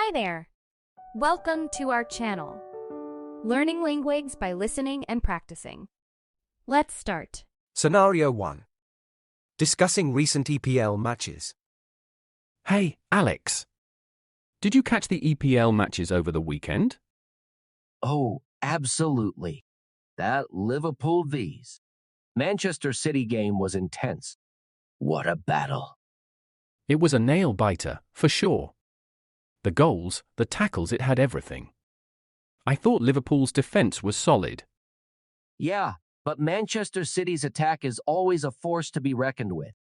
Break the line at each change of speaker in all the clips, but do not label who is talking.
Hi there! Welcome to our channel. Learning languages by listening and practicing. Let's start.
Scenario 1. Discussing recent EPL matches.
Hey, Alex. Did you catch the EPL matches over the weekend?
Oh, absolutely. That Liverpool vs. Manchester City game was intense. What a battle.
It was a nail-biter, for sure. The goals, the tackles, it had everything. I thought Liverpool's defense was solid.
Yeah, but Manchester City's attack is always a force to be reckoned with.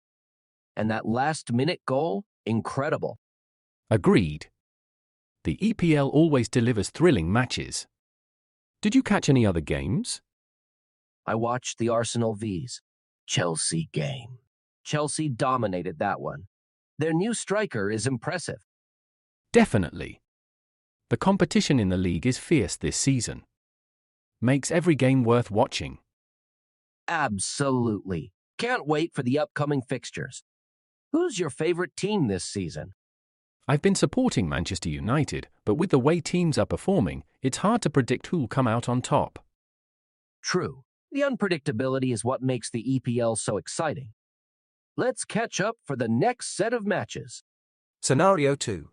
And that last-minute goal, incredible.
Agreed. The EPL always delivers thrilling matches. Did you catch any other games?
I watched the Arsenal vs. Chelsea game. Chelsea dominated that one. Their new striker is impressive.
Definitely. The competition in the league is fierce this season. Makes every game worth watching.
Absolutely. Can't wait for the upcoming fixtures. Who's your favorite team this season?
I've been supporting Manchester United, but with the way teams are performing, it's hard to predict who'll come out on top.
True. The unpredictability is what makes the EPL so exciting. Let's catch up for the next set of matches.
Scenario 2.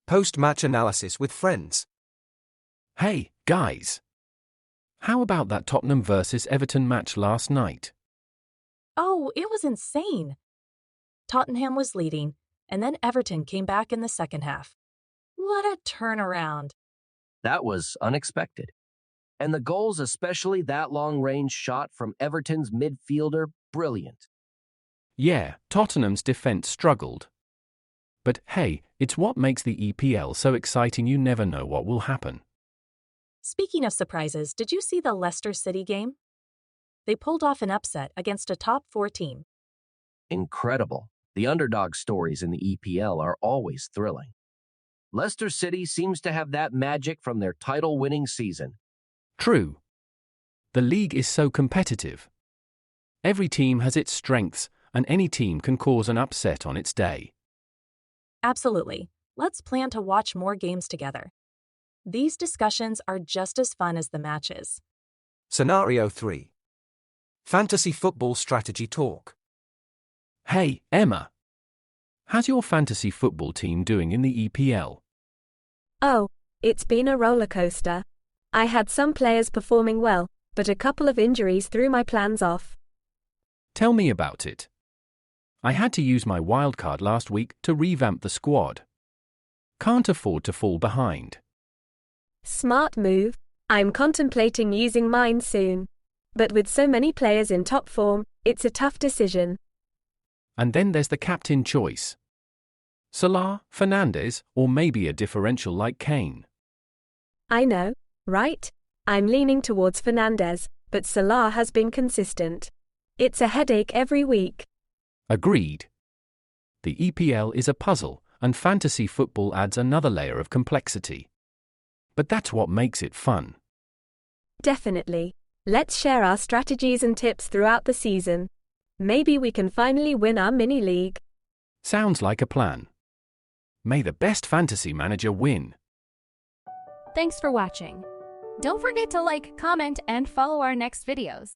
Post-match analysis with friends.
Hey, guys. How about that Tottenham versus Everton match last night?
Oh, it was insane. Tottenham was leading, and then Everton came back in the second half. What a turnaround.
That was unexpected. And the goals, especially that long-range shot from Everton's midfielder, brilliant.
Yeah, Tottenham's defense struggled. But hey, it's what makes the EPL so exciting. You never know what will happen.
Speaking of surprises, did you see the Leicester City game? They pulled off an upset against a top 4 team.
Incredible. The underdog stories in the EPL are always thrilling. Leicester City seems to have that magic from their title-winning season.
True. The league is so competitive. Every team has its strengths, and any team can cause an upset on its day.
Absolutely. Let's plan to watch more games together. These discussions are just as fun as the matches.
Scenario 3. Fantasy football strategy talk.
Hey, Emma. How's your fantasy football team doing in the EPL?
Oh, it's been a roller coaster. I had some players performing well, but a couple of injuries threw my plans off.
Tell me about it. I had to use my wildcard last week to revamp the squad. Can't afford to fall behind.
Smart move. I'm contemplating using mine soon. But with so many players in top form, it's a tough decision.
And then there's the captain choice. Salah, Fernandes, or maybe a differential like Kane.
I know, right? I'm leaning towards Fernandes, but Salah has been consistent. It's a headache every week.
Agreed. The EPL is a puzzle, and fantasy football adds another layer of complexity. But that's what makes it fun.
Definitely. Let's share our strategies and tips throughout the season. Maybe we can finally win our mini-league.
Sounds like a plan. May the best fantasy manager win.
Thanks for watching. Don't forget to like, comment, and follow our next videos.